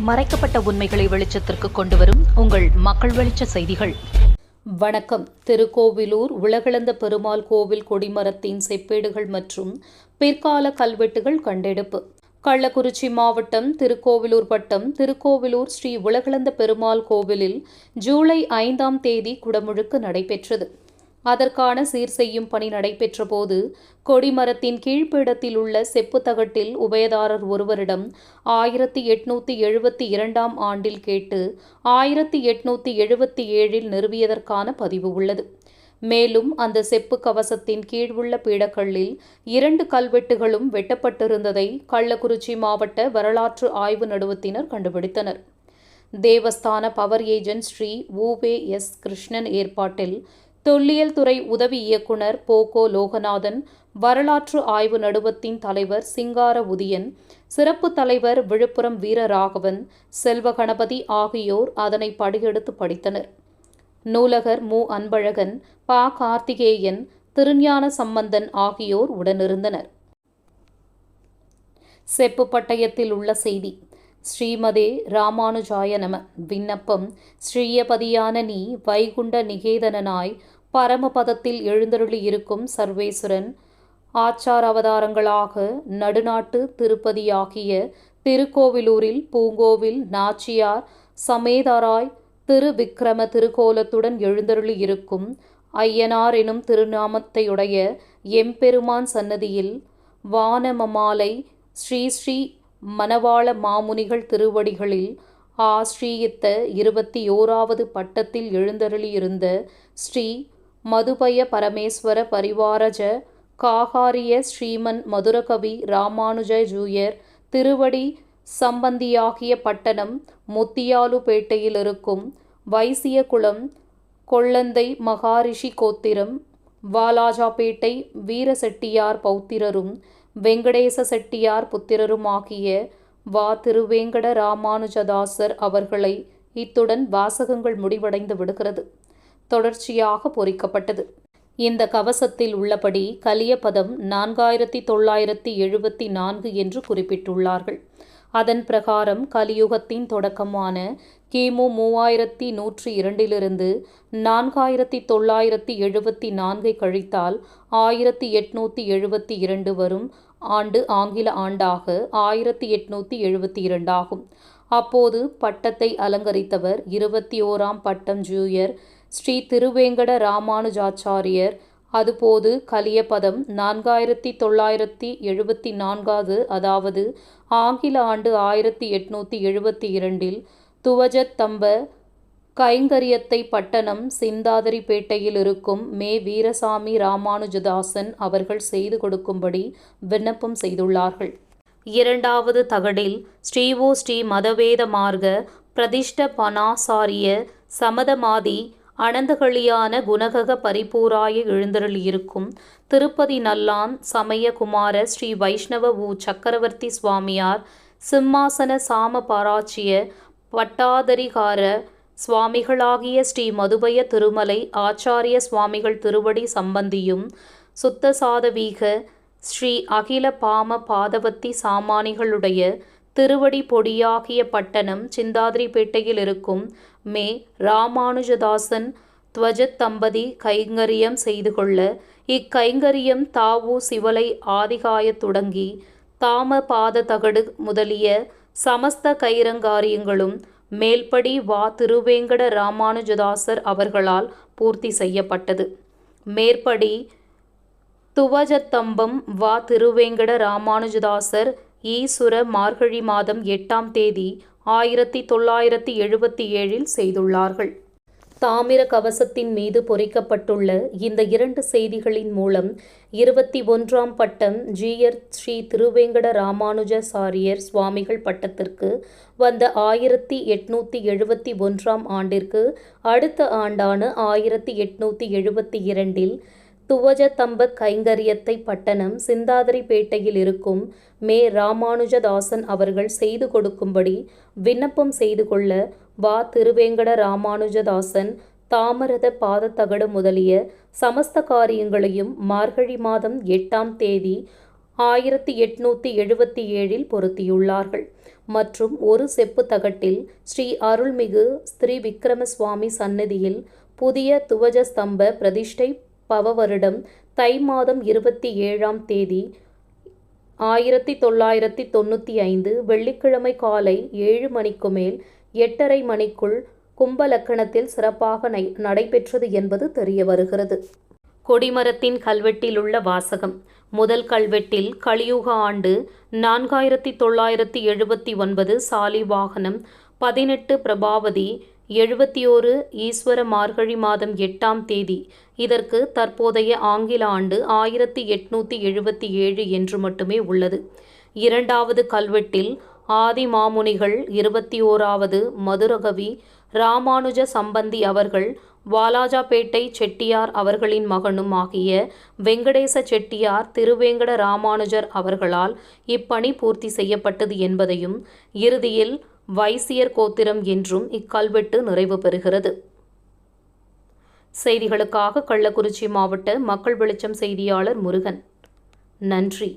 மறைக்கப்பட்ட உண்மைகளை வெளிச்சத்திற்கு கொண்டுவரும் உங்கள் மக்கள் வெளிச்ச செய்திகள். வணக்கம். திருக்கோவிலூர் உலகளந்த பெருமாள் கோவில் கொடிமரத்தின் செப்பேடுகள் மற்றும் பிற்கால கல்வெட்டுகள் கண்டெடுப்பு. கள்ளக்குறிச்சி மாவட்டம் திருக்கோவிலூர் வட்டம் திருக்கோவிலூர் ஸ்ரீ உலகளந்த பெருமாள் கோவிலில் ஜூலை 5ஆம் தேதி குடமுழுக்கு நடைபெற்றது. அதற்கான சீர் செய்யும் பணி நடைபெற்ற போது கொடிமரத்தின் கீழ்ப்பீடத்தில் உள்ள செப்பு தகட்டில் உபயதாரர் ஒருவரிடம் 1872ஆம் ஆண்டில் கேட்டு 1877இல் நிறுவியதற்கான பதிவு உள்ளது. மேலும் அந்த செப்பு கவசத்தின் கீழ் உள்ள பீடக்கல்லில் 2 கல்வெட்டுகளும் வெட்டப்பட்டிருந்ததை கள்ளக்குறிச்சி மாவட்ட வரலாற்று ஆய்வு நடுவத்தினர் கண்டுபிடித்தனர். தேவஸ்தான பவர் ஏஜென்ட் ஸ்ரீ உ.வே.எஸ். கிருஷ்ணன் ஏற்பாட்டில் தொல்லியல் துறை உதவி இயக்குனர் போகோ லோகநாதன், வரலாற்று ஆய்வு நடுவத்தின் தலைவர் சிங்கார உதியன், சிறப்பு தலைவர் விழுப்புரம் வீரராகவன், செல்வகணபதி ஆகியோர் அதனை படியெடுத்து படித்தனர். நூலகர் மு. அன்பழகன், ப. கார்த்திகேயன், திருஞான சம்பந்தன் ஆகியோர் உடனிருந்தனர். செப்பு பட்டயத்தில் உள்ள செய்தி: ஸ்ரீமதே ராமானுஜாய நம. விண்ணப்பம்: ஸ்ரீயபதியான நீ வைகுண்ட நிகேதனாய் பரமபதத்தில் எழுந்தருளியிருக்கும் சர்வேஸ்வரன் ஆச்சார அவதாரங்களாக நடுநாட்டு திருப்பதியாகிய திருக்கோவிலூரில் பூங்கோவில் நாச்சியார் சமேதராய் திருவிக்கிரம திருக்கோலத்துடன் எழுந்தருளியிருக்கும் ஐயனார் எனும் திருநாமத்தையுடைய எம்பெருமான் சன்னதியில் வானமமாலை ஸ்ரீ ஸ்ரீ மணவாள மாமுனிகள் திருவடிகளில் ஆஸ்ரீயித்த 21வது பட்டத்தில் எழுந்தருளியிருந்த ஸ்ரீ மதுபய பரமேஸ்வர பரிவாரஜ காகாரிய ஸ்ரீமன் மதுரகவி ராமானுஜ ஜூயர் திருவடி சம்பந்தியாகிய பட்டணம் முத்தியாலுப்பேட்டையில் இருக்கும் வைசியகுளம் கொள்ளந்தை மகாரிஷி கோத்திரம் வாலாஜாபேட்டை வீரசெட்டியார் பௌத்திரரும் வெங்கடேச செட்டியார் புத்திரருமாகிய வா. திருவேங்கட ராமானுஜதாசர் அவர்களை இத்துடன் வாசகங்கள் முடிவடைந்து விடுகிறது. தொடர்ச்சியாக பொறிக்கப்பட்டது. இந்த கவசத்தில் உள்ளபடி கலியபதம் 4974 என்று குறிப்பிட்டுள்ளார்கள். அதன் பிரகாரம் கலியுகத்தின் தொடக்கமான கிமு 3102 4974 கழித்தால் 1872 வரும் ஆண்டு ஆங்கில ஆண்டாக 1872 ஆகும். அப்போது பட்டத்தை அலங்கரித்தவர் 21ஆம் பட்டம் ஜூயர் ஸ்ரீ திருவேங்கட ராமானுஜாச்சாரியர். அதுபோது கலியபதம் 4974 அதாவது ஆங்கில ஆண்டு 1872 துவஜத்தம்ப கைங்கரியத்தை பட்டணம் சிந்தாதிரிப்பேட்டையில் இருக்கும் மே. வீரசாமி ராமானுஜதாசன் அவர்கள் செய்து கொடுக்கும்படி விண்ணப்பம் செய்துள்ளார்கள். 2வது தகடில் ஸ்ரீ மதவேத மார்க பிரதிஷ்ட பனாசாரிய சமதமாதி அனந்தகளியான குணகக பரிபூராய எழுந்தருளியிருக்கும் திருப்பதி நல்லான் சமயகுமார ஸ்ரீ வைஷ்ணவ சக்கரவர்த்தி சுவாமியார் சிம்மாசன சாம பாராச்சிய பட்டாதரிகார சுவாமிகளாகிய ஸ்ரீ மதுபய திருமலை ஆச்சாரிய சுவாமிகள் திருவடி சம்பந்தியும் சுத்தசாதவீக ஸ்ரீ அகில பாம பாதவத்தி சாமானிகளுடைய திருவடி பொடியாகிய பட்டணம் சிந்தாதிரிப்பேட்டையில் இருக்கும் மே. ராமானுஜதாசன் துவஜத்தம்பதி கைங்கரியம் செய்து கொள்ள இக்கைங்கரியம் தாவு சிவலை ஆதிகாய தொடங்கி தாம பாத தகடு முதலிய சமஸ்த கைரங்காரியங்களும் மேல்படி வா. திருவேங்கட ராமானுஜதாசர் அவர்களால் பூர்த்தி செய்யப்பட்டது. மேற்படி துவஜத்தம்பம் வா. திருவேங்கட ராமானுஜதாசர் ஈசுர மார்கழி மாதம் 8ஆம் தேதி 1977 செய்துள்ளார்கள். தாமிர கவசத்தின் மீது பொறிக்கப்பட்டுள்ள இந்த 2 செய்திகளின் மூலம் 21ஆம் பட்டம் ஜீயர் ஸ்ரீ திருவேங்கட ராமானுஜாச்சாரியர் சுவாமிகள் பட்டத்திற்கு வந்த 1871ஆம் ஆண்டிற்கு அடுத்த ஆண்டான 1872 துவஜத்தம்ப கைங்கரியத்தை பட்டணம் சிந்தாதிரிப்பேட்டையில் இருக்கும் மே. ராமானுஜதாசன் அவர்கள் செய்து கொடுக்கும்படி விண்ணப்பம் செய்து கொள்ள வா. திருவேங்கட ராமானுஜதாசன் தாமரத பாதத்தகடு முதலிய சமஸ்த காரியங்களையும் மார்கழி மாதம் 8ஆம் தேதி 1877 பொருத்தியுள்ளார்கள் மற்றும் ஒரு செப்பு தகட்டில் ஸ்ரீ அருள்மிகு ஸ்ரீ விக்கிரம சுவாமி சன்னதியில் புதிய துவஜ ஸ்தம்ப பிரதிஷ்டை பவவருடம் தை மாதம் 27ஆம் தேதி 1995 வெள்ளிக்கிழமை காலை 7 மணிக்கு மேல் 8:30 மணிக்குள் கும்பலக்கணத்தில் சிறப்பாக நடைபெற்றது என்பது தெரிய வருகிறது. கொடிமரத்தின் கல்வெட்டில் உள்ள வாசகம். முதல் கல்வெட்டில் கலியுக ஆண்டு 4979 சாலி வாகனம் 18 பிரபாவதி 71 ஈஸ்வர மார்கழி மாதம் 8ஆம் தேதி. இதற்கு தற்போதைய ஆங்கில ஆண்டு 1877 என்று மட்டுமே உள்ளது. இரண்டாவது கல்வெட்டில் ஆதி மாமுனிகள் 21வது மதுரகவி ராமானுஜ சம்பந்தி அவர்கள் வாலாஜாபேட்டை செட்டியார் அவர்களின் மகனும் ஆகிய வெங்கடேச செட்டியார் திருவேங்கட ராமானுஜர் அவர்களால் இப்பணி பூர்த்தி செய்யப்பட்டது என்பதையும் இறுதியில் வைசியர் கோத்திரம் என்றும் இக்கல்வெட்டு நிறைவு பெறுகிறது. செய்திகளுக்காக கள்ளக்குறிச்சி மாவட்ட மக்கள் வெளிச்சம் செய்தியாளர் முருகன். நன்றி.